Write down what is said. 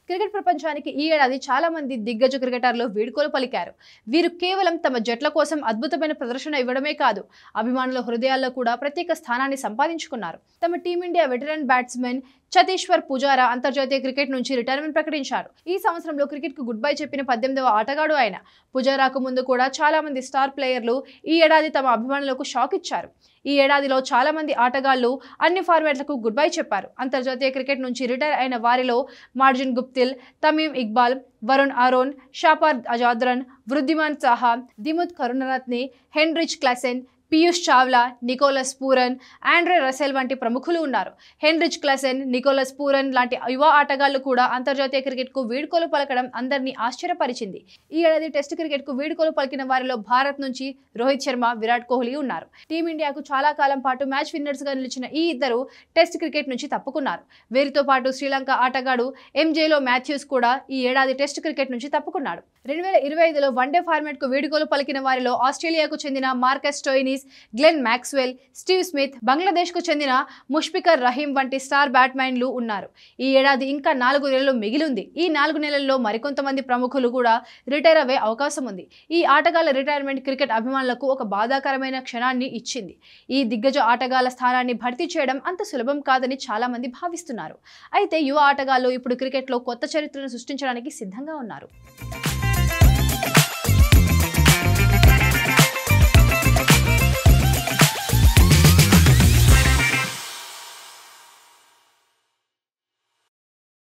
Cricket ప్రపంచానికి ఈ ఏడాది చాలా మంది దిగ్గజ క్రికెటర్లు వీడ్కోలు పలికారు. వీరు కేవలం తమ జట్ల కోసం అద్భుతమైన ప్రదర్శన ఇవ్వడమే కాదు, అభిమానుల హృదయాల్లో కూడా ప్రత్యేక స్థానాన్ని సంపాదించుకున్నారు. తమ team India veteran batsmen Cheteshwar Pujara అంతర్జాతీయ క్రికెట్ నుంచి రిటైర్మెంట్ ప్రకటించారు. ఈ సంవత్సరంలో క్రికెట్ కు గుడ్ బై చెప్పిన 18వ ఆటగాడు ఆయన. పుజారాకు ముందు కూడా చాలా మంది స్టార్ ప్లేయర్లు ఈ ఏడాది తమ అభిమానులకు షాక్ ఇచ్చారు. ఈ ఏడాదిలో చాలా మంది ఆటగాళ్లు అన్ని ఫార్మాట్లకు గుడ్ బై చెప్పారు. అంతర్జాతీయ క్రికెట్ నుంచి రిటైర్ అయిన వారిలో Martin Guptill, Tamim Iqbal, Varun Aaron, Shapoor Zadran, Wriddhiman Saha, Dimuth Karunaratne, Heinrich Klaasen, Piyush Chawla, Nicholas Pooran, Andre Russell వంటి ప్రముఖులు ఉన్నారు. హెన్రిచ్ క్లాసెన్, నికోలస్ పూరన్ లాంటి యువ ఆటగాళ్లు కూడా అంతర్జాతీయ క్రికెట్ కు వీడ్కోలు పలకడం అందరినీ ఆశ్చర్యపరిచింది. ఈ ఏడాది టెస్ట్ క్రికెట్ కు వీడ్కోలు పలికిన వారిలో భారత్ నుంచి రోహిత్ శర్మ, విరాట్ కోహ్లీ ఉన్నారు. టీమిండియాకు చాలా కాలం పాటు మ్యాచ్ విన్నర్స్ గా నిలిచిన ఈ ఇద్దరు టెస్ట్ క్రికెట్ నుంచి తప్పుకున్నారు. వీరితో పాటు శ్రీలంక ఆటగాడు ఎంజేలో మాథ్యూస్ కూడా ఈ ఏడాది టెస్ట్ క్రికెట్ నుంచి తప్పుకున్నాడు. 2025లో వన్డే ఫార్మాట్ కు వీడ్కోలు పలికిన వారిలో ఆస్ట్రేలియాకు చెందిన Marcus Stoinis, Glenn Maxwell, Steve Smith, Bangladesh కు చెందిన ముష్ఫికర్ రహీం వంటి స్టార్ బ్యాట్స్మెన్లు ఉన్నారు. ఈ ఏడాది ఇంకా 4 నెలలు మిగిలింది. ఈ 4 నెలల్లో మరికొంతమంది ప్రముఖులు కూడా రిటైర్ అయ్యే అవకాశం ఉంది. ఈ ఆటగాళ్ల రిటైర్మెంట్ క్రికెట్ అభిమానులకు ఒక బాధాకరమైన క్షణాన్ని ఇచ్చింది. ఈ దిగ్గజ ఆటగాళ్ల స్థానాన్ని భర్తీ చేయడం అంత సులభం కాదని చాలా మంది భావిస్తున్నారు. అయితే యువ ఆటగాళ్లు ఇప్పుడు క్రికెట్లో కొత్త చరిత్రను సృష్టించడానికి సిద్ధంగా ఉన్నారు.